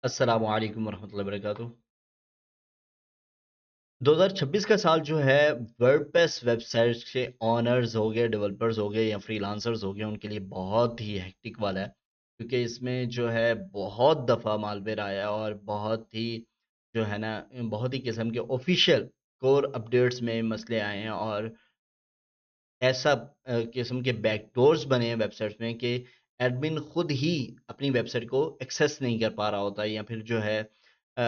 अस्सलामु अलैकुम वरहमतुल्लाहि वबरकातुहू। 2026 का साल जो है वर्डप्रेस वेबसाइट्स के ओनर्स हो गए, डेवलपर्स हो गए या फ्रीलांसर्स हो गए, उनके लिए बहुत ही हेक्टिक वाला है। क्योंकि इसमें जो है बहुत दफ़ा मालवेयर आया है और बहुत ही जो है ना बहुत ही किस्म के ऑफिशियल कोर अपडेट्स में मसले आए हैं और ऐसा किस्म के बैकडोर्स बने हैं वेबसाइट्स में कि एडमिन खुद ही अपनी वेबसाइट को एक्सेस नहीं कर पा रहा होता है या फिर जो है अ,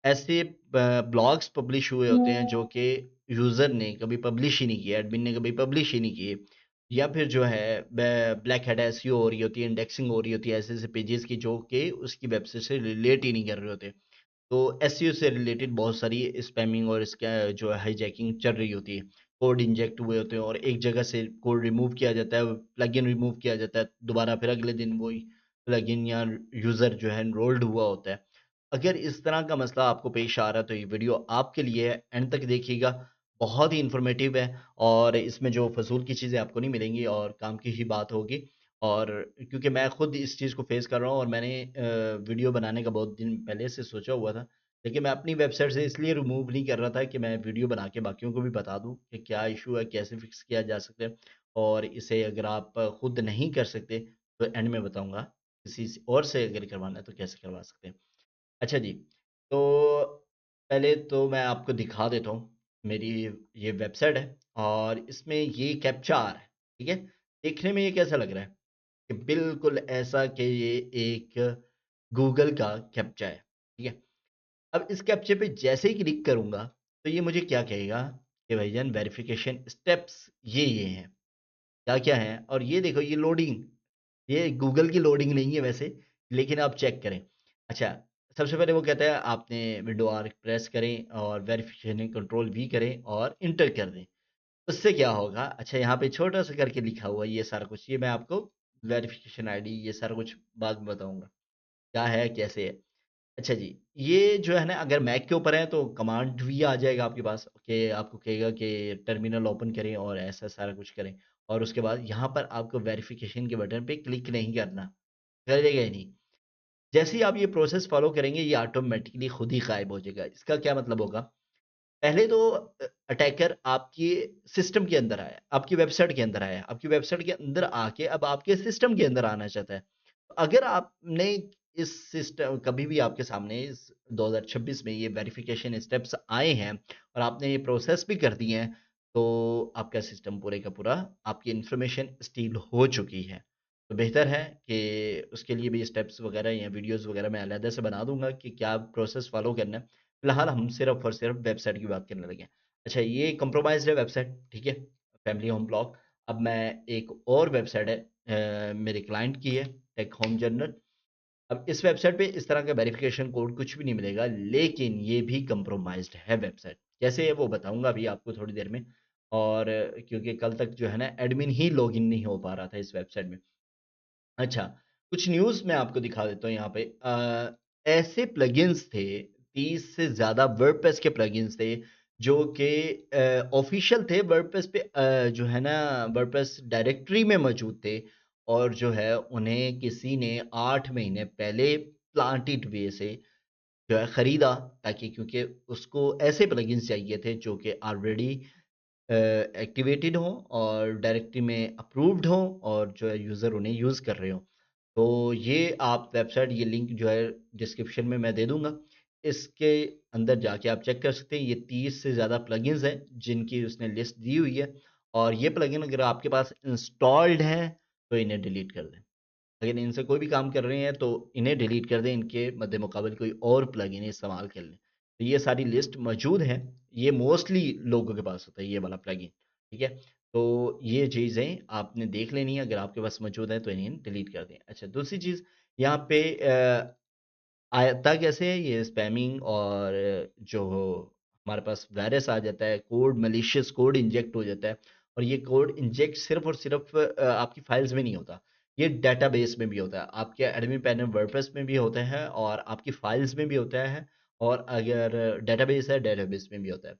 ऐसे ब्लॉग्स पब्लिश हुए होते हैं जो कि यूज़र ने कभी पब्लिश ही नहीं किए, एडमिन ने कभी पब्लिश ही नहीं किए या फिर जो है ब्लैक हैट एसईओ हो रही होती है, इंडेक्सिंग हो रही होती है ऐसे-ऐसे पेजेज़ की जो कि उसकी वेबसाइट से रिलेट ही नहीं कर रहे होते। तो एसईओ से रिलेटेड बहुत सारी स्पैमिंग और इसका जो है हाईजैकिंग चल रही होती है। कोड इंजेक्ट हुए होते हैं और एक जगह से कोड रिमूव किया जाता है, प्लगइन रिमूव किया जाता है, दोबारा फिर अगले दिन वही प्लगइन या यूज़र जो है एनरोल्ड हुआ होता है। अगर इस तरह का मसला आपको पेश आ रहा है तो ये वीडियो आपके लिए है, एंड तक देखिएगा। बहुत ही इन्फॉर्मेटिव है और इसमें जो फ़ज़ूल की चीज़ें आपको नहीं मिलेंगी और काम की ही बात होगी। और क्योंकि मैं खुद इस चीज़ को फ़ेस कर रहा हूँ और मैंने वीडियो बनाने का बहुत दिन पहले से सोचा हुआ था। लेकिन मैं अपनी वेबसाइट से इसलिए रिमूव नहीं कर रहा था कि मैं वीडियो बना के बाकियों को भी बता दूँ कि क्या इश्यू है, कैसे फ़िक्स किया जा सकता है और इसे अगर आप खुद नहीं कर सकते, तो एंड में बताऊँगा, किसी से और से अगर करवाना है तो कैसे करवा सकते हैं। अच्छा जी, तो पहले तो मैं आपको दिखा देता हूँ, मेरी ये वेबसाइट है और इसमें ये कैप्चा आ रहा है, ठीक है? देखने में ये कैसा लग रहा है? कि बिल्कुल ऐसा कि ये एक गूगल का कैप्चा है, ठीक है? अब इस कैप्चे पे जैसे ही क्लिक करूँगा, तो ये मुझे क्या कहेगा कि भाईजान वेरिफिकेशन स्टेप्स ये हैं। क्या-क्या हैं? और ये देखो ये लोडिंग, ये गूगल की लोडिंग नहीं है वैसे, लेकिन आप चेक करें। अच्छा, सबसे पहले वो कहता है आपने विंडो आर प्रेस करें और वेरिफिकेशन कंट्रोल वी करें और इंटर कर दें। उससे क्या होगा? अच्छा यहाँ पे छोटा-सा करके लिखा हुआ है ये सारा कुछ, ये मैं आपको वेरिफिकेशन आईडी ये सारा कुछ बाद में बताऊँगा, क्या है, कैसे है। अच्छा जी, ये जो है ना अगर मैक के ऊपर है तो कमांड भी आ जाएगा आपके पास कि आपको कहेगा कि टर्मिनल ओपन करें और ऐसा सारा कुछ करें और उसके बाद यहाँ पर आपको वेरिफिकेशन के बटन पे क्लिक नहीं करना, करेगा ही नहीं। जैसे ही आप ये प्रोसेस फ़ॉलो करेंगे ये ऑटोमैटिकली खुद ही गायब हो जाएगा। इसका क्या मतलब होगा? पहले तो अटैकर आपके सिस्टम के अंदर आया, आपकी वेबसाइट के अंदर आया, आपकी वेबसाइट के अंदर आके अब आपके सिस्टम के अंदर आना चाहता है। अगर आपने इस सिस्टम कभी भी आपके सामने इस 2026 में ये वेरिफिकेशन स्टेप्स आए हैं और आपने ये प्रोसेस भी कर दिए हैं, तो आपका सिस्टम पूरे का पूरा आपकी इन्फॉर्मेशन स्टील हो चुकी है। तो बेहतर है कि उसके लिए भी स्टेप्स वगैरह या वीडियोज़ वगैरह मैं अलहदा से बना दूँगा कि क्या प्रोसेस फ़ॉलो करना है। फिलहाल हम सिर्फ़ और सिर्फ़ वेबसाइट की बात करने लगे हैं। अच्छा ये कंप्रोमाइज़्ड है वेबसाइट, ठीक है? Family home blog. अब मैं एक और वेबसाइट है मेरे क्लाइंट की है, टेक होम जर्नल। अब इस वेबसाइट पे इस तरह का वेरिफ़िकेशन कोड कुछ भी नहीं मिलेगा, लेकिन ये भी कंप्रोमाइज़्ड है वेबसाइट। कैसे है वो बताऊँगा अभी आपको थोड़ी देर में और क्योंकि कल तक जो है ना एडमिन ही लॉगिन नहीं हो पा रहा था इस वेबसाइट में। अच्छा, कुछ न्यूज़ मैं आपको दिखा देता हूँ यहाँ पे। ऐसे प्लगइन्स थे, 30 से ज़्यादा वर्डप्रेस के प्लगइन्स थे, जो कि ऑफ़िशियल थे वर्डप्रेस पे जो है ना वर्डप्रेस डायरेक्टरी में मौजूद थे और जो है उन्हें किसी ने 8 महीने पहले प्लांटेड वे से जो है खरीदा ताकि क्योंकि उसको ऐसे प्लगइन्स चाहिए थे जो कि ऑलरेडी एक्टिवेटेड हों और डायरेक्टरी में अप्रूव्ड हों और जो है यूज़र उन्हें यूज़ कर रहे हों। तो ये आप वेबसाइट ये लिंक जो है डिस्क्रिप्शन में मैं दे दूँगा। इसके अंदर जाके आप चेक कर सकते हैं, ये 30 से ज़्यादा प्लगइन्स हैं, जिनकी उसने लिस्ट दी हुई है और ये प्लगइन अगर आपके पास इंस्टॉल्ड हैं, तो इन्हें डिलीट कर दें। अगर इनसे कोई भी काम कर रहे हैं, तो इन्हें डिलीट कर दें, इनके मद्देमुकाबिल कोई और प्लगइन इस्तेमाल कर लें। तो ये सारी लिस्ट मौजूद है, ये मोस्टली लोगों के पास होता है, ये वाला प्लगइन, ठीक है? तो ये चीज़ें आपने देख लेनी है, अगर आपके पास मौजूद है, तो इन्हें डिलीट कर दें। अच्छा, दूसरी चीज़ यहाँ पे आता कैसे है ये स्पैमिंग और जो हमारे पास वायरस आ जाता है, कोड मैलिशियस कोड इंजेक्ट हो जाता है और ये कोड इंजेक्ट सिर्फ़ और सिर्फ़ आपकी फाइल्स में नहीं होता, ये डेटाबेस में भी होता है। आपके एडमिन पैनल वर्डप्रेस में भी होता है और आपकी फाइल्स में भी होता है और अगर डेटाबेस है, डेटाबेस में भी होता है।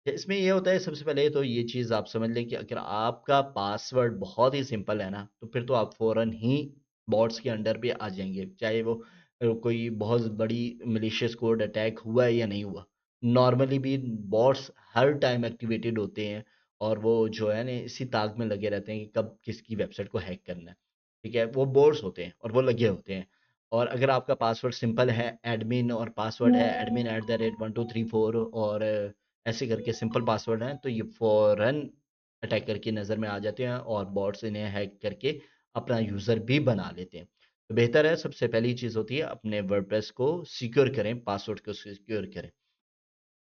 इसमें ये होता है सबसे पहले तो ये चीज़ आप समझ लें कि अगर आपका पासवर्ड बहुत ही सिंपल है ना, तो फिर तो आप फ़ौरन ही बॉट्स के अंडर पे आ जाएँगे। चाहे वो कोई बहुत बड़ी मैलिशियस कोड अटैक हुआ है या नहीं हुआ। नॉर्मली भी बॉट्स हर टाइम एक्टिवेटेड होते हैं और वो जो है ना इसी ताक में लगे रहते हैं कि कब किसकी वेबसाइट को हैक करना है। ठीक है? वो बोट्स होते हैं और वो लगे होते हैं। और अगर आपका पासवर्ड सिंपल है एडमिन और पासवर्ड है admin@123 और ऐसे करके सिंपल पासवर्ड है तो ये फ़ौरन अटैकर की नज़र में आ जाते हैं और बॉट्स इन्हें हैक करके अपना यूज़र भी बना लेते हैं। तो बेहतर है सबसे पहली चीज़ होती है अपने वर्डप्रेस को सिक्योर करें, पासवर्ड को सिक्योर करें।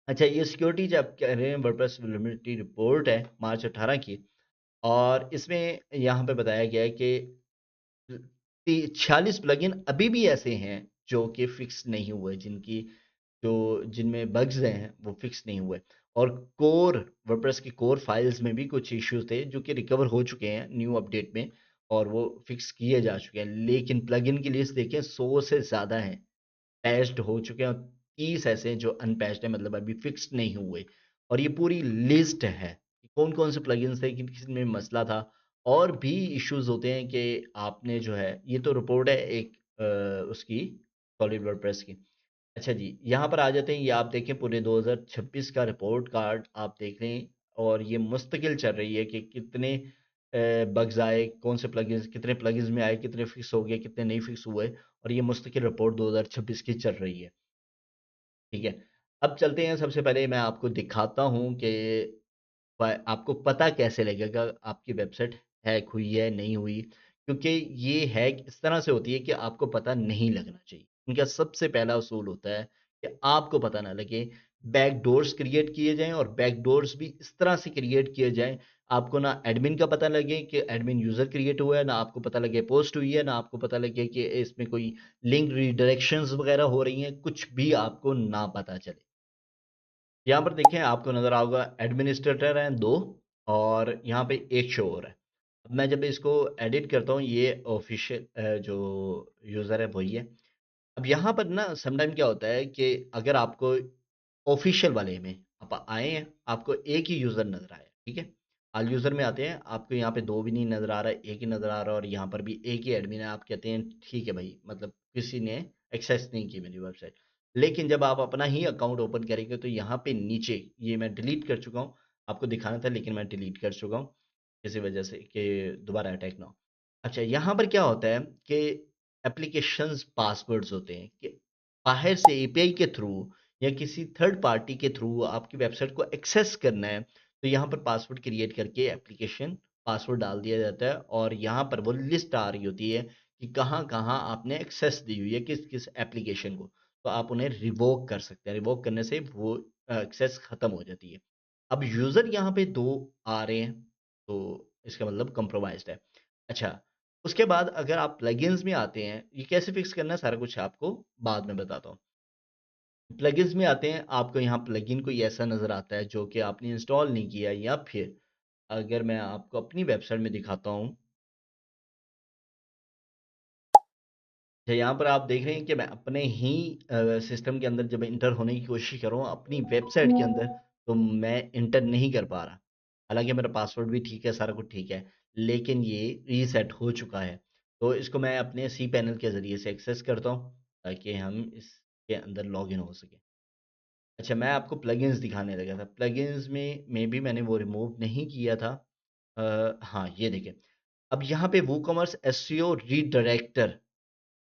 अच्छा ये सिक्योरिटी जब कह रहे हैं वर्डप्रेस वल्नरेबिलिटी रिपोर्ट है मार्च 18 की और इसमें यहाँ पे बताया गया है कि 46 प्लगइन अभी भी ऐसे हैं जो कि फिक्स नहीं हुए जिनकी जो जिनमें बग्स हैं वो फिक्स नहीं हुए और कोर वर्डप्रेस की कोर फाइल्स में भी कुछ इश्यूज थे जो कि रिकवर हो चुके हैं न्यू अपडेट में और वो फिक्स किए जा चुके हैं लेकिन प्लगइन की लिस्ट देखें 100 से ज़्यादा है पैच्ड हो चुके हैं और 30 ऐसे हैं जो अनपैच्ड है मतलब अभी फिक्स नहीं हुए और ये पूरी लिस्ट है कि कौन-कौन से प्लगइन्स थे, किन-किन में मसला था और भी इश्यूज़ होते हैं कि आपने जो है ये तो रिपोर्ट है एक उसकी सॉलिड वर्डप्रेस की। अच्छा जी, यहाँ पर आ जाते हैं ये आप देखें पूरे 2026 का रिपोर्ट कार्ड आप देख लें और ये मुस्तकिल चल रही है कि कितने बग्स आए, कौन से प्लगइन्स कितने प्लगइन्स में आए, कितने फिक्स हो गए, कितने नहीं फिक्स हुए और ये मुस्तकिल रिपोर्ट 2026 की चल रही है। ठीक है। अब चलते हैं सबसे पहले मैं आपको दिखाता हूँ कि आपको पता कैसे लगेगा आपकी वेबसाइट हैक हुई है, नहीं हुई? क्योंकि ये हैक इस तरह से होती है कि आपको पता नहीं लगना चाहिए। इनका सबसे पहला उसूल होता है कि आपको पता ना लगे। बैकडोर्स क्रिएट किए जाएँ और बैकडोर्स भी इस तरह से क्रिएट किए जाएँ, आपको ना एडमिन का पता लगे कि एडमिन यूज़र क्रिएट हुआ है, ना आपको पता लगे पोस्ट हुई है, ना आपको पता लगे कि इसमें कोई लिंक रीडायरेक्शंस वगैरह हो रही हैं, कुछ भी आपको ना पता चले। यहाँ पर देखें आपको नज़र आएगा एडमिनिस्ट्रेटर हैं 2 और यहाँ पे 1 शो हो रहा है। अब मैं जब इसको एडिट करता हूँ ये ऑफ़िशियल जो यूज़र है वही है। अब यहाँ पर ना समटाइम क्या होता है कि अगर आपको ऑफ़िशियल वाले में आप आए हैं, आपको एक ही यूज़र नज़र आया, ठीक है? ऑल यूज़र में आते हैं, आपको यहाँ पे 2 भी नहीं नज़र आ रहा है, 1 ही नज़र आ रहा है और यहाँ पर भी एक ही एडमिन है। आप कहते हैं ठीक है भाई, मतलब किसी ने एक्सेस नहीं की मेरी वेबसाइट। लेकिन जब आप अपना ही अकाउंट ओपन करेंगे तो यहाँ पे नीचे ये मैं डिलीट कर चुका हूँ, आपको दिखाना था लेकिन मैं डिलीट कर चुका हूँ, इसी वजह से कि दोबारा अटैक ना हो। अच्छा, यहाँ पर क्या होता है कि एप्लीकेशंस पासवर्ड्स होते हैं कि बाहर से एपीआई के थ्रू या किसी थर्ड पार्टी के थ्रू आपकी वेबसाइट को एक्सेस करना है, तो यहाँ पर पासवर्ड क्रिएट करके एप्लीकेशन पासवर्ड डाल दिया जाता है और यहाँ पर वो लिस्ट आ रही होती है कि कहाँ-कहाँ आपने एक्सेस दी हुई है, किस-किस एप्लीकेशन को। तो आप उन्हें रिवोक कर सकते हैं, रिवोक करने से वो एक्सेस खत्म हो जाती है। अब यूज़र यहाँ पे 2 आ रहे हैं, तो इसका मतलब कंप्रोमाइज़्ड है। अच्छा, उसके बाद अगर आप प्लगइन्स में आते हैं, ये कैसे फिक्स करना है सारा कुछ आपको बाद में बताता हूँ। प्लगइन्स में आते हैं, आपको यहाँ प्लगइन कोई ऐसा नज़र आता है जो कि आपने इंस्टॉल नहीं किया या फिर अगर मैं आपको अपनी वेबसाइट में दिखाता हूँ, तो यहाँ पर आप देख रहे हैं कि मैं अपने ही सिस्टम के अंदर जब एंटर होने की कोशिश कर रहा हूँ अपनी वेबसाइट के अंदर, तो मैं एंटर नहीं कर पा रहा। हालाँकि मेरा पासवर्ड भी ठीक है, सारा कुछ ठीक है, लेकिन ये रीसेट हो चुका है। तो इसको मैं अपने सी पैनल के ज़रिए से एक्सेस करता हूँ, ताकि हम इसके अंदर लॉगिन हो सकें। अच्छा, मैं आपको प्लगइन्स दिखाने लगा था। प्लगइन्स में मेबी मैंने वो रिमूव नहीं किया था। हाँ, ये देखें। अब यहाँ पे वूकॉमर्स एसईओ रीडायरेक्टर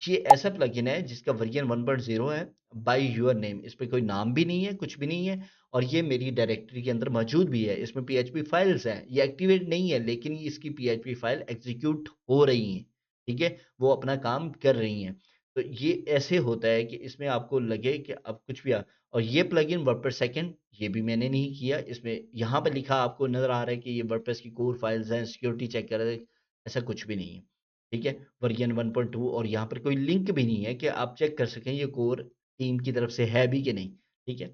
ये ऐसा प्लगइन है जिसका वर्जन 1.0 है बाय योर नेम इस पे कोई नाम भी नहीं है, कुछ भी नहीं है और ये मेरी डायरेक्टरी के अंदर मौजूद भी है। इसमें पीएचपी फाइल्स हैं, ये एक्टिवेट नहीं है लेकिन इसकी पीएचपी फाइल एग्ज़ीक्यूट हो रही हैं, ठीक है? वो अपना काम कर रही हैं। तो ये ऐसे होता है कि इसमें आपको लगे कि अब कुछ भी और ये प्लगइन वर्डप्रेस सेकंड ये भी मैंने नहीं किया। इसमें यहाँ पे लिखा आपको नज़र आ रहा है कि ये वर्डप्रेस की कोर फाइल्स हैं, सिक्योरिटी चेक कर रहे हैं, ऐसा कुछ भी नहीं है, ठीक है? वर्जन 1.2 और यहाँ पर कोई लिंक भी नहीं है कि आप चेक कर सकें ये कोर टीम की तरफ से है भी कि नहीं, ठीक है?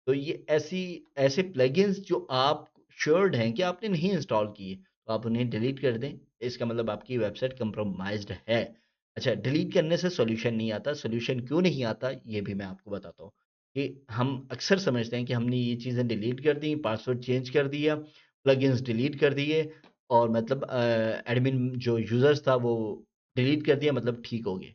तो ये ऐसे प्लगइन्स जो आप श्योर्ड हैं कि आपने नहीं इंस्टॉल किए, तो आप उन्हें डिलीट कर दें। इसका मतलब आपकी वेबसाइट कंप्रोमाइज़्ड है। अच्छा, डिलीट करने से सॉल्यूशन नहीं आता, सॉल्यूशन क्यों नहीं आता, ये भी मैं आपको बताता हूँ। कि हम अक्सर समझते हैं कि हमने ये चीज़ें डिलीट कर दी, पासवर्ड चेंज कर दिया, प्लगइन्स डिलीट कर दिए और मतलब एडमिन जो यूज़र्स था वो डिलीट कर दिया मतलब ठीक हो गए,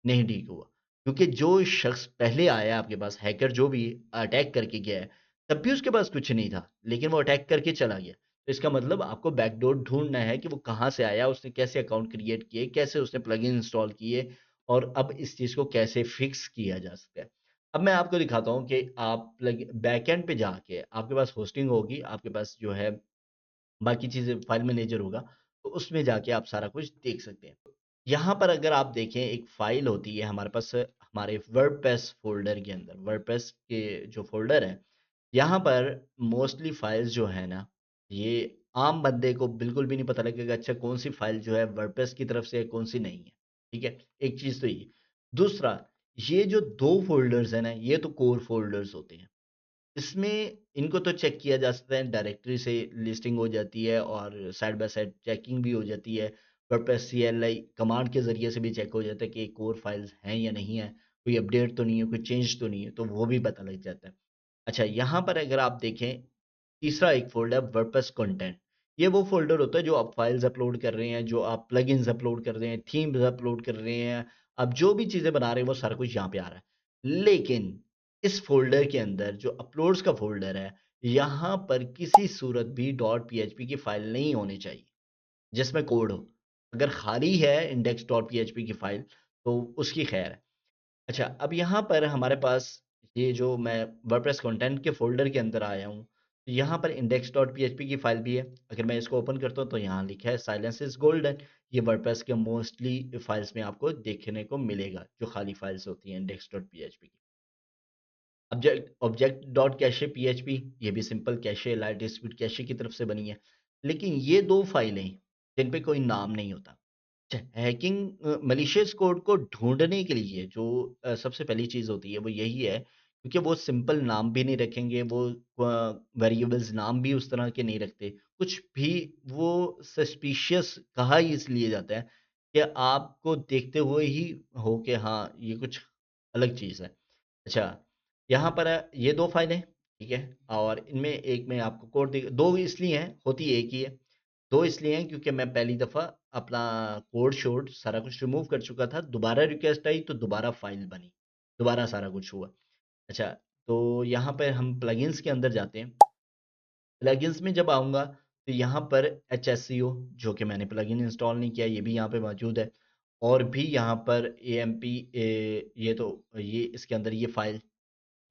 नहीं ठीक हुआ। क्योंकि जो शख्स पहले आया आपके पास, हैकर जो भी अटैक करके गया है, तब भी उसके पास कुछ नहीं था, लेकिन वो अटैक करके चला गया। तो इसका मतलब आपको बैकडोर ढूँढना है कि वो कहाँ से आया, उसने कैसे अकाउंट क्रिएट किए, कैसे उसने प्लगइन इंस्टॉल किए और अब इस चीज़ को कैसे फिक्स किया जा सकता है। अब मैं आपको दिखाता हूँ कि आप बैकएंड पे जाके आपके पास होस्टिंग होगी, आपके पास जो है बाकी चीज़ें फाइल मैनेजर होगा, तो उसमें जाके आप सारा कुछ देख सकते हैं। यहाँ पर अगर आप देखें एक फ़ाइल होती है हमारे पास हमारे वर्डप्रेस फ़ोल्डर के अंदर, वर्डप्रेस के जो फ़ोल्डर है, यहाँ पर मोस्टली फ़ाइल्स जो है ना, ये आम बंदे को बिल्कुल भी नहीं पता लगेगा अच्छा कौन-सी फ़ाइल जो है वर्डप्रेस की तरफ से है, कौन-सी नहीं है, ठीक है? एक चीज़ तो ये। दूसरा, ये जो 2 फ़ोल्डर्स हैं ना, ये तो कोर फ़ोल्डर्स होते हैं। इसमें इनको तो चेक किया जा सकता है, डायरेक्टरी से लिस्टिंग हो जाती है और साइड बाय साइड चेकिंग भी हो जाती है। वर्डप्रेस सीएलआई कमांड के ज़रिए से भी चेक हो जाता है कि कोर फाइल्स हैं या नहीं है, कोई अपडेट तो नहीं है, कोई चेंज तो नहीं है, तो वो भी पता लग जाता है। अच्छा, यहाँ पर अगर आप देखें, तीसरा एक फ़ोल्डर वर्डप्रेस कंटेंट। ये वो फ़ोल्डर होता है जो आप फाइल्स अपलोड कर रहे हैं, जो आप प्लगइन्स अपलोड कर रहे हैं, थीम्स अपलोड कर रहे हैं, आप जो भी चीज़ें बना रहे हैं, वो सारा कुछ यहाँ पे आ रहा है। लेकिन इस फ़ोल्डर के अंदर जो अपलोड्स का फ़ोल्डर है, यहाँ पर किसी सूरत भी डॉट पीएचपी की फ़ाइल नहीं होनी चाहिए, जिसमें कोड हो। अगर खाली है इंडेक्स डॉट पीएचपी की फ़ाइल, तो उसकी खैर है। अच्छा, अब यहाँ पर हमारे पास ये जो मैं वर्डप्रेस कंटेंट के फ़ोल्डर के अंदर आया हूँ, तो यहाँ पर index.php की फ़ाइल भी है। अगर मैं इसको ओपन करता हूँ, तो यहाँ लिखा है साइलेंस इज़ गोल्डन। ये वर्डप्रेस के मोस्टली फ़ाइल्स में आपको देखने को मिलेगा, जो खाली फ़ाइल्स होती हैं index.php की। ऑब्जेक्ट डॉट कैशे पीएचपी ये भी simple cache light speed cache की तरफ से बनी है। लेकिन ये 2 फाइलें जिन पे कोई नाम नहीं होता। अच्छा, हैकिंग मलिशियस कोड को ढूँढने के लिए जो सबसे पहली चीज़ होती है वो यही है, क्योंकि वो सिंपल नाम भी नहीं रखेंगे, वो वेरिएबल्स नाम भी उस तरह के नहीं रखते। कुछ भी वो सस्पिशियस कहा ही इसलिए जाता है कि आपको देखते हुए ही हो कि हाँ, ये कुछ अलग चीज़ है। अच्छा, यहाँ पर ये 2 फाइलें, ठीक है? और इनमें एक में आपको कोड 2 इसलिए हैं, होती एक ही है। 2 इसलिए हैं क्योंकि मैं पहली दफ़ा अपना कोड-शोड सारा कुछ रिमूव कर चुका था, दोबारा रिक्वेस्ट आई तो दोबारा फाइल बनी, दोबारा सारा कुछ हुआ। अच्छा, तो यहाँ पे हम प्लगइन्स के अंदर जाते हैं। प्लगइन्स में जब आऊँगा तो यहाँ पर एचएससीओ जो कि मैंने प्लगइन इंस्टॉल नहीं किया, ये भी यहाँ पे मौजूद है और भी यहाँ पर एएमपी ये तो ये इसके अंदर ये फाइल,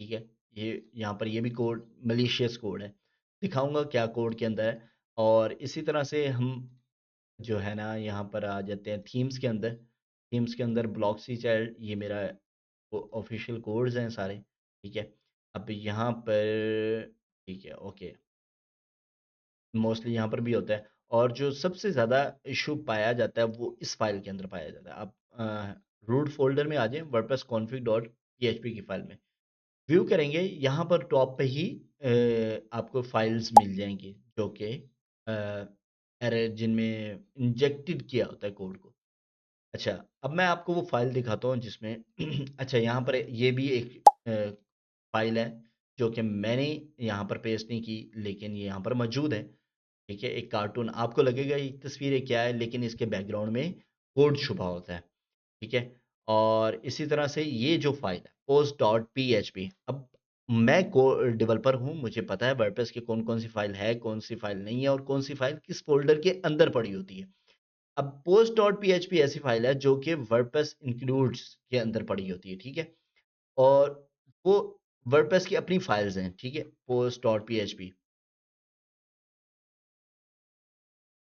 ठीक है? ये यहाँ पर ये भी कोड मैलिशियस कोड है। दिखाऊँगा क्या कोड के अंदर है और इसी तरह से हम जो है ना यहाँ पर आ जाते हैं थीम्स के अंदर। थीम्स के अंदर ब्लॉक्सी चाइल्ड ये मेरा ऑफिशियल कोड्स हैं सारे, ठीक है? अब यहाँ पर ठीक है, ओके। मोस्टली यहाँ पर भी होता है और जो सबसे ज़्यादा इश्यू पाया जाता है वो इस फाइल के अंदर पाया जाता है। आप रूट फ़ोल्डर में आ जाएँ वर्डप्रेस कॉन्फिग डॉट पीएचपी की फाइल में। व्यू करेंगे यहाँ पर टॉप पे ही आपको फाइल्स मिल जाएँगी जो कि एरर जिनमें इंजेक्टेड किया होता है कोड को। अच्छा, अब मैं आपको वो फाइल दिखाता हूँ जिसमें अच्छा यहाँ पर ये भी एक फाइल है जो कि मैंने यहाँ पर पेस्ट नहीं की लेकिन ये यहाँ पर मौजूद है। ठीक है? एक कार्टून आपको लगेगा ये तस्वीरें क्या है लेकिन इसके बैकग्राउंड में कोड छुपा होता है। ठीक है? और इसी तरह से ये जो फ़ाइल है post.php अब मैं को डेवलपर हूँ, मुझे पता है वर्डप्रेस की कौन-कौन सी फ़ाइल है, कौन-सी फ़ाइल नहीं है और कौन-सी फ़ाइल किस फ़ोल्डर के अंदर पड़ी होती है। अब post.php ऐसी फ़ाइल है जो कि वर्डप्रेस इंक्लूड्स के अंदर पड़ी होती है, ठीक है? और वो वर्डप्रेस की अपनी फ़ाइल्स हैं, ठीक है? post.php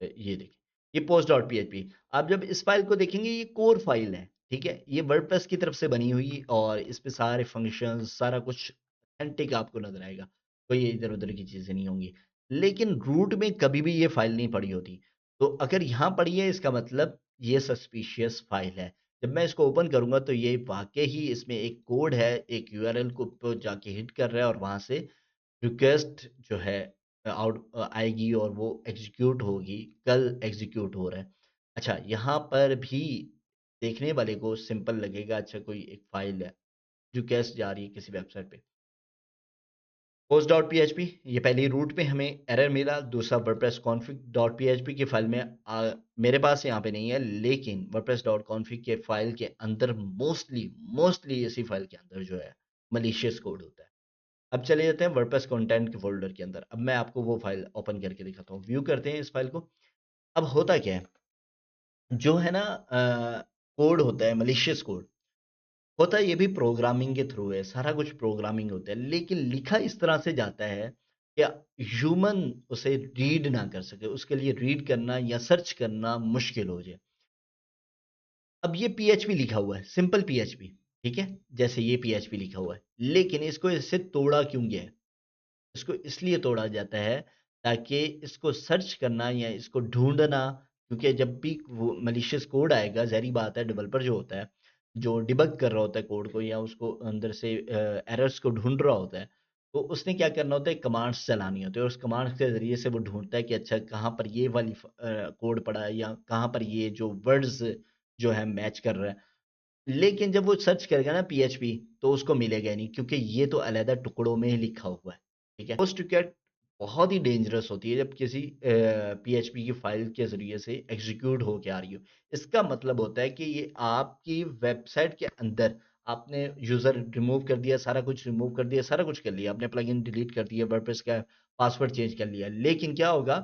ये देखिए, ये post.php आप जब इस फ़ाइल को देखेंगे ये कोर फ़ाइल है, ठीक है? ये वर्डप्रेस की तरफ से बनी हुई और इस पे सारे फंक्शंस सारा कुछ ऑथेंटिक आपको नज़र आएगा। कोई इधर-उधर की चीज़ें नहीं होंगी। लेकिन रूट में कभी भी ये फ़ाइल नहीं पड़ी होती। तो अगर यहाँ पड़ी है इसका मतलब ये सस्पिशियस फ़ाइल है। जब मैं इसको ओपन करूँगा तो ये वाक़ई ही इसमें एक कोड है, एक यूआरएल को जाके हिट कर रहा है और वहाँ से रिक्वेस्ट जो है आएगी और वो एग्ज़ीक्यूट होगी, कल एग्ज़ीक्यूट हो रहा है। अच्छा, यहाँ पर भी देखने वाले को सिंपल लगेगा अच्छा कोई एक फ़ाइल है, रिक्वेस्ट जा रही है किसी वेबसाइट पे। पोस्ट डॉट पीएचपी ये पहली रूट पे हमें एरर मिला। दूसरा वर्डप्रेस कॉन्फ़िग डॉट पीएचपी की फ़ाइल में मेरे पास यहाँ पे नहीं है, लेकिन वर्डप्रेस डॉट कॉन्फ़िग के फ़ाइल के अंदर मोस्टली मोस्टली इसी फ़ाइल के अंदर जो है मलिशियस कोड होता है। अब चले जाते हैं वर्डप्रेस कंटेंट के फ़ोल्डर के अंदर। अब मैं आपको वो फ़ाइल ओपन करके दिखाता हूँ। व्यू करते हैं इस फ़ाइल को। अब होता क्या है, जो है ना कोड होता है मलिशियस कोड, होता ये भी प्रोग्रामिंग के थ्रू है, सारा कुछ प्रोग्रामिंग होता है, लेकिन लिखा इस तरह से जाता है कि ह्यूमन उसे रीड ना कर सके, उसके लिए रीड करना या सर्च करना मुश्किल हो जाए। अब ये पीएचपी लिखा हुआ है, सिंपल पीएचपी, ठीक है? जैसे ये पीएचपी लिखा हुआ है, लेकिन इसको इससे तोड़ा क्यों गया है? इसको इसलिए तोड़ा जाता है ताकि इसको सर्च करना या इसको ढूँढना, क्योंकि जब भी वो मैलिशियस कोड आएगा, ज़ाहिर-सी बात है डेवलपर जो होता है, जो डिबग कर रहा होता है कोड को या उसको अंदर से एरर्स को ढूँढ रहा होता है, तो उसने क्या करना होता है, कमांड्स चलानी होती है और उस कमांड्स के ज़रिए से वो ढूँढता है कि अच्छा कहाँ पर ये वाली कोड पड़ा है या कहाँ पर ये जो वर्ड्स जो है मैच कर रहा है। लेकिन जब वो सर्च करेगा ना पीएचपी, तो उसको मिलेगा ही नहीं, क्योंकि ये तो अलग टुकड़ों में ही लिखा हुआ है, ठीक है? पोस्ट रिक्वेस्ट बहुत ही डेंजरस होती है जब किसी पीएचपी की फाइल के ज़रिए से एग्ज़ीक्यूट होके आ रही हो। इसका मतलब होता है कि ये आपकी वेबसाइट के अंदर आपने यूज़र रिमूव कर दिया, सारा कुछ रिमूव कर दिया, सारा कुछ कर लिया, आपने प्लगइन डिलीट कर दिया, वर्डप्रेस का पासवर्ड चेंज कर लिया, लेकिन क्या होगा,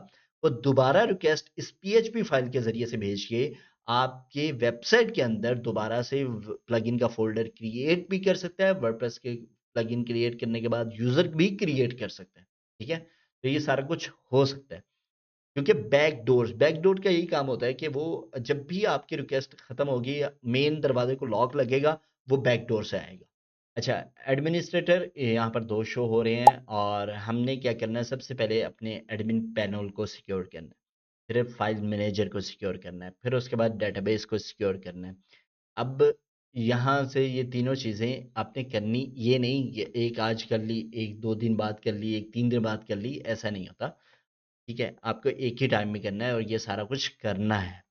वो दोबारा रिक्वेस्ट इस पीएचपी फाइल के ज़रिए से भेज के आपके वेबसाइट के अंदर दोबारा से प्लगइन का फ़ोल्डर क्रिएट भी कर सकता है, वर्डप्रेस के प्लगइन क्रिएट करने के बाद यूज़र भी क्रिएट कर सकता है, ठीक है? तो ये सारा कुछ हो सकता है, क्योंकि बैकडोर का यही काम होता है कि वो जब भी आपकी रिक्वेस्ट खत्म होगी या मेन दरवाजे को लॉक लगेगा, वो बैकडोर से आएगा। अच्छा, एडमिनिस्ट्रेटर यहाँ पर 2 शो हो रहे हैं और हमने क्या करना है, सबसे पहले अपने एडमिन पैनल को सिक्योर करना है, फिर फाइल मैनेजर को सिक्योर करना है, फिर उसके बाद डेटाबेस को सिक्योर करना है। अब यहाँ से ये तीनों चीज़ें आपने करनी, ये नहीं कि एक आज कर ली, एक 2 दिन बाद कर ली, एक 3 दिन बाद कर ली, ऐसा नहीं होता, ठीक है? आपको एक ही टाइम में करना है और ये सारा कुछ करना है।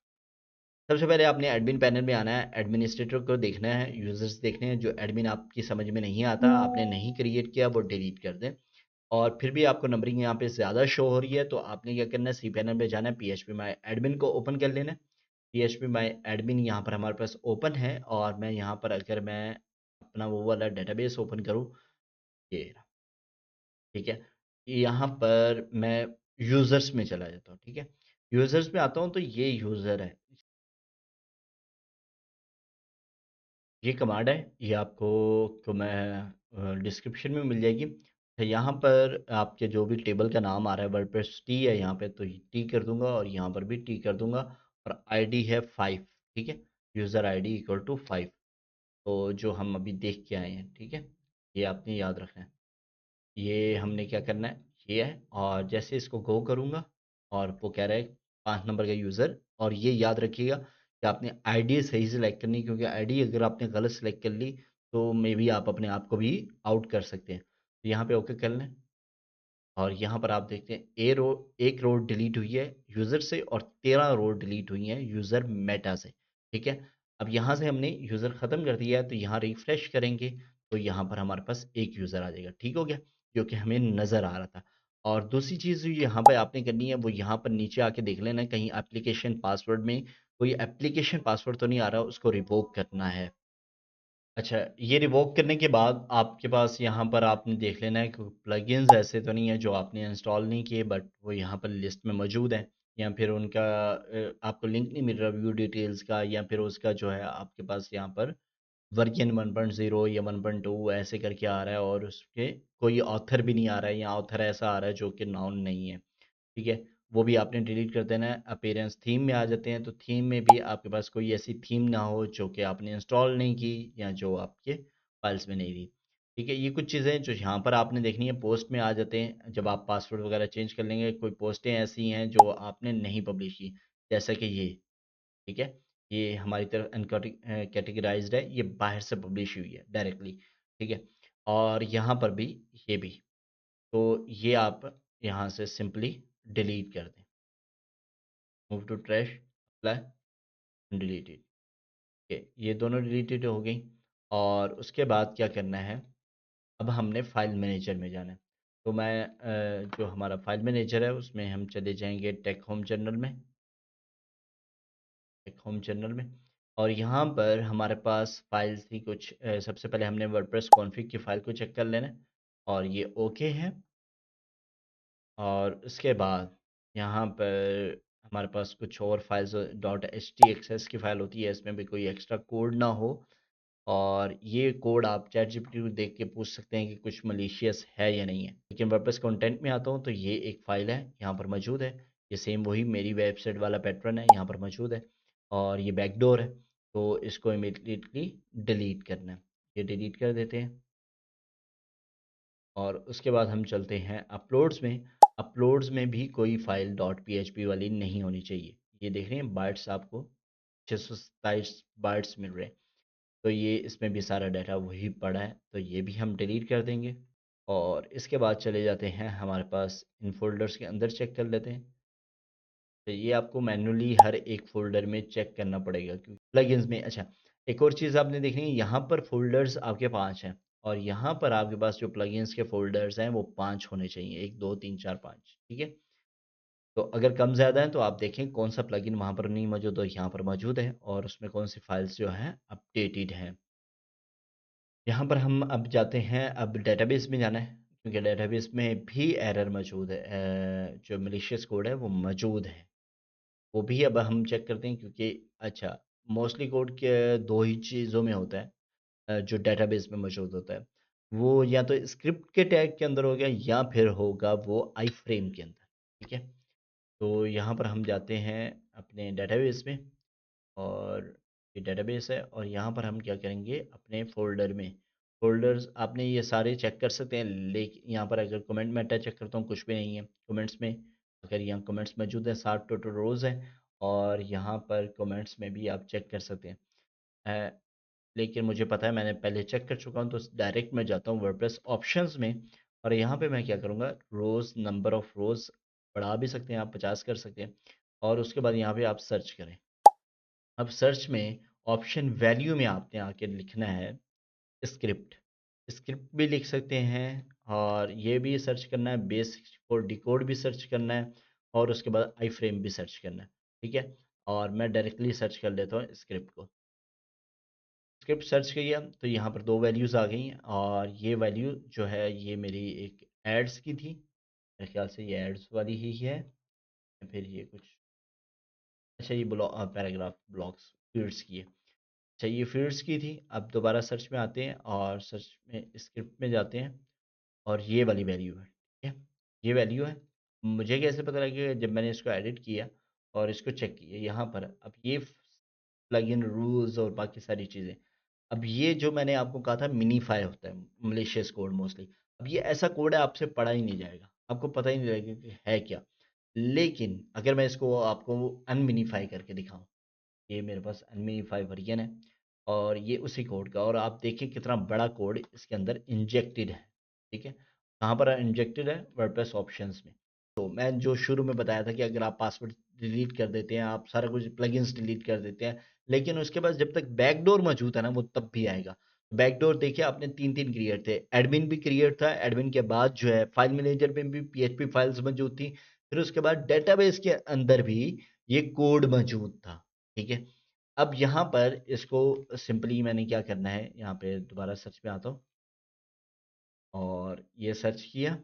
सबसे पहले आपने एडमिन पैनल में आना है, एडमिनिस्ट्रेटर को देखना है, यूज़र्स देखने हैं, जो एडमिन आपकी समझ में नहीं आता, आपने नहीं क्रिएट किया, वो डिलीट कर दें। और फिर भी आपको नंबरिंग यहाँ पे ज़्यादा शो हो रही है, तो आपने क्या करना है, cPanel पे जाना है, पीएचपी माय एडमिन को ओपन कर लेना है। पीएचपी माय एडमिन यहाँ पर हमारे पास ओपन है और मैं यहाँ पर अगर मैं अपना वो वाला डेटाबेस ओपन करूँ, ये रहा, ठीक है? यहाँ पर मैं यूज़र्स में चला जाता हूँ, ठीक है? यूज़र्स में आता हूँ तो ये यूज़र है। ये कमांड है, ये आपको को मैं डिस्क्रिप्शन में मिल जाएगी। तो यहाँ पर आपके जो भी टेबल का नाम आ रहा है, वर्डप्रेस टी है यहाँ पे, तो टी कर दूंगा और यहाँ पर भी टी कर दूंगा और आईडी है 5, ठीक है? यूज़र आईडी इक्वल टू 5, तो जो हम अभी देख के आए हैं, ठीक है? ये आपने याद रखना है। ये हमने क्या करना है, ये है, और जैसे इसको गो करूँगा और वो कह रहा है 5 नंबर का यूज़र, और ये याद रखिएगा कि आपने आईडी सही सेलेक्ट करनी है, क्योंकि आईडी अगर आपने गलत सेलेक्ट कर ली तो मे बी आप अपने आप को भी आउट कर सकते हैं। तो यहाँ पे ओके कर लें और यहाँ पर आप देखते हैं ए रो एक रो डिलीट हुई है यूज़र से और 13 रो डिलीट हुई हैं यूज़र मेटा से, ठीक है? अब यहाँ से हमने यूज़र ख़त्म कर दिया है, तो यहाँ रिफ्रेश करेंगे तो यहाँ पर हमारे पास एक यूज़र आ जाएगा, ठीक हो गया? जो कि हमें नज़र आ रहा था। और दूसरी चीज़ जो यहाँ पे आपने करनी है, वो यहाँ पर नीचे आके देख लेना, कहीं एप्लीकेशन पासवर्ड में कोई एप्लीकेशन पासवर्ड तो नहीं आ रहा, उसको रिवोक करना है। अच्छा, ये रिवोक करने के बाद आपके पास यहाँ पर आपने देख लेना है कि प्लगइन्स ऐसे तो नहीं है जो आपने इंस्टॉल नहीं किए, बट वो यहाँ पर लिस्ट में मौजूद हैं, या फिर उनका आपको लिंक नहीं मिल रहा व्यू डिटेल्स का, या फिर उसका जो है आपके पास यहाँ पर वर्जन 1.0 या 1.2 ऐसे करके आ रहा है और उसके कोई ऑथर भी नहीं आ रहा है, या ऑथर ऐसा आ रहा है जो कि नाउन नहीं है, ठीक है? वो भी आपने डिलीट कर देना है। अपीयरेंस थीम में आ जाते हैं, तो थीम में भी आपके पास कोई ऐसी थीम ना हो जो कि आपने इंस्टॉल नहीं की या जो आपके फाइल्स में नहीं थी। ठीक है? ये कुछ चीज़ें जो यहाँ पर आपने देखनी है, पोस्ट में आ जाते हैं। जब आप पासवर्ड वगैरह चेंज कर लेंगे, कोई पोस्टें ऐसी हैं जो आपने नहीं पब्लिश की, जैसा कि ये, ठीक है? ये हमारी तरफ कैटेगराइज़्ड है, ये बाहर से पब्लिश हुई है डायरेक्टली, ठीक है? और यहाँ पर भी, ये भी। तो ये आप यहाँ से सिंपली डिलीट कर दें। Move to trash, apply, deleted, okay, ये दोनों डिलीटेड हो गई। और उसके बाद क्या करना है, अब हमने फाइल मैनेजर में जाना है। तो मैं जो हमारा फाइल मैनेजर है उसमें हम चले जाएंगे टेक होम जनरल में, टेक होम जनरल में। और यहाँ पर हमारे पास फाइल्स थी कुछ, सबसे पहले हमने वर्डप्रेस कॉन्फ़िग की फ़ाइल को चेक कर लेना है और ये ओके है। और उसके बाद यहाँ पर हमारे पास कुछ और files dot H T access की फ़ाइल होती है, इसमें भी कोई एक्स्ट्रा कोड ना हो। और ये कोड आप चैट जीपीटी को देख के पूछ सकते हैं कि कुछ मलिशियस है या नहीं है। लेकिन वर्डप्रेस कंटेंट में आता हूँ तो ये एक फ़ाइल है यहाँ पर मौजूद है, ये सेम वही मेरी वेबसाइट वाला पैटर्न है यहाँ पर मौजूद है। और ये बैकडोर है, तो इसको इमीडिएटली डिलीट करना है, ये डिलीट कर देते हैं। और उसके बाद हम चलते हैं अपलोड्स में। अपलोड्स में भी कोई फ़ाइल डॉट पीएचपी वाली नहीं होनी चाहिए। ये देख रहे हैं बाइट्स आपको 627 बाइट्स मिल रहे हैं, तो ये इसमें भी सारा डाटा वही पड़ा है, तो ये भी हम डिलीट कर देंगे। और इसके बाद चले जाते हैं हमारे पास इन फ़ोल्डर्स के अंदर, चेक कर लेते हैं। तो ये आपको मैन्युअली हर एक फ़ोल्डर में चेक करना पड़ेगा क्योंकि प्लगइन्स में। अच्छा, एक और चीज़ आपने देखनी है, यहाँ पर फ़ोल्डर्स आपके 5 हैं और यहाँ पर आपके पास जो प्लगइन्स के फ़ोल्डर्स हैं वो 5 होने चाहिए, 1 2 3 4 5, ठीक है? तो अगर कम ज़्यादा है तो आप देखें कौन सा प्लगइन वहाँ पर नहीं मौजूद और यहाँ पर मौजूद है और उसमें कौन सी फाइल्स जो हैं अपडेटेड हैं। यहाँ पर हम अब जाते हैं, अब डेटाबेस में जाना है क्योंकि डेटाबेस में भी एरर मौजूद है, जो मलिशियस कोड है वो मौजूद है। वो भी अब हम चेक करते हैं क्योंकि अच्छा, मोस्टली कोड के 2 ही चीज़ों में होता है, जो डेटाबेस में मौजूद होता है। वो या तो स्क्रिप्ट के टैग के अंदर होगा या फिर होगा वो आईफ्रेम के अंदर, ठीक है? तो यहाँ पर हम जाते हैं अपने डेटाबेस में और ये डेटाबेस है और यहाँ पर हम क्या करेंगे अपने फ़ोल्डर में, फ़ोल्डर्स आपने ये सारे चेक कर सकते हैं। लेकिन यहाँ पर अगर कमेंट में चेक करता हूँ कुछ भी नहीं है कमेंट्स में। अगर यहाँ कमेंट्स मौजूद हैं, 60 टोटल रोज़ हैं और यहाँ पर कमेंट्स में भी आप चेक कर सकते हैं। अ, लेकिन मुझे पता है मैंने पहले चेक कर चुका हूँ, तो डायरेक्ट मैं जाता हूँ वर्डप्रेस ऑप्शंस में और यहाँ पे मैं क्या करूँगा, रोज़ नंबर ऑफ़ रोज़ बढ़ा भी सकते हैं आप, 50 कर सकते हैं। और उसके बाद यहाँ पे आप सर्च करें। अब सर्च में ऑप्शन वैल्यू में आपने आके लिखना है स्क्रिप्ट। स्क्रिप्ट भी लिख सकते हैं और ये भी सर्च करना है, बेसिक और डिकोड भी सर्च करना है और उसके बाद आई फ्रेम भी सर्च करना है, ठीक है? और मैं डायरेक्टली सर्च कर लेता हूँ स्क्रिप्ट को। स्क्रिप्ट सर्च किया तो यहाँ पर 2 वैल्यूज़ आ गई और ये वैल्यू जो है ये मेरी एक एड्स की थी। मेरे ख्याल से ये एड्स वाली ही है या फिर ये कुछ, अच्छा ये पैराग्राफ ब्लॉक्स फीड्स की है। अच्छा ये फील्ड्स की थी। अब दोबारा सर्च में आते हैं और सर्च में स्क्रिप्ट में जाते हैं और ये वाली वैल्यू है, ठीक है? ये वैल्यू है। मुझे कैसे पता लगा, जब मैंने इसको एडिट किया और इसको चेक किया यहाँ पर, अब ये प्लगइन रूल्स और बाकी सारी चीज़ें, अब ये जो मैंने आपको कहा था मिनीफाई होता है मलिशियस कोड मोस्टली, अब ये ऐसा कोड है आपसे पढ़ा ही नहीं जाएगा, आपको पता ही नहीं लगेगा कि है क्या। लेकिन अगर मैं इसको आपको अनमिनीफाई करके दिखाऊं, ये मेरे पास अनमिनीफाई वर्जन है और ये उसी कोड का, और आप देखिए कितना बड़ा कोड इसके अंदर इंजेक्टेड है, ठीक है? कहाँ पर इंजेक्टेड है, वर्डप्रेस ऑप्शंस में। तो मैं जो शुरू में बताया था कि अगर आप पासवर्ड डिलीट कर देते हैं, आप सारा कुछ प्लगइन्स डिलीट कर देते हैं, लेकिन उसके बाद जब तक बैकडोर मौजूद है ना वो तब भी आएगा। बैकडोर देखिए आपने 3 क्रिएट थे, एडमिन भी क्रिएट था, एडमिन के बाद जो है फाइल मैनेजर में भी पीएचपी फाइल्स मौजूद थी, फिर उसके बाद डेटाबेस के अंदर भी ये कोड मौजूद था, ठीक है? अब यहाँ पर इसको सिंपली मैंने क्या करना है, यहाँ पे दोबारा सर्च में आता हूँ और ये सर्च किया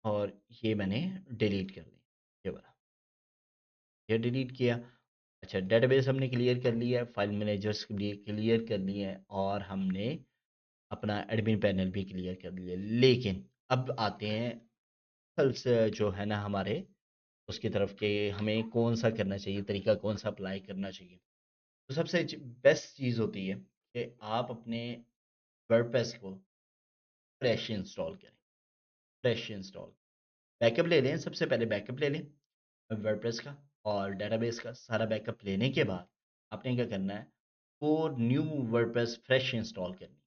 और ये मैंने डिलीट कर दी, ये वाला, ये डिलीट किया। अच्छा, डेटाबेस हमने क्लियर कर लिया है, फाइल मैनेजर्स भी क्लियर कर लिए हैं और हमने अपना एडमिन पैनल भी क्लियर कर लिया। लेकिन अब आते हैं असल से जो है ना हमारे उसकी तरफ के, हमें कौन सा करना चाहिए, तरीका कौन सा अप्लाई करना चाहिए। तो सबसे बेस्ट चीज़ होती है कि आप अपने वर्डप्रेस को फ्रेश इंस्टॉल करें, फ्रेश इंस्टॉल। बैकअप ले लें, सबसे पहले बैकअप ले लें वर्डप्रेस का और डेटाबेस का। सारा बैकअप लेने के बाद आपने क्या करना है, वो न्यू वर्डप्रेस फ्रेश इंस्टॉल करनी है।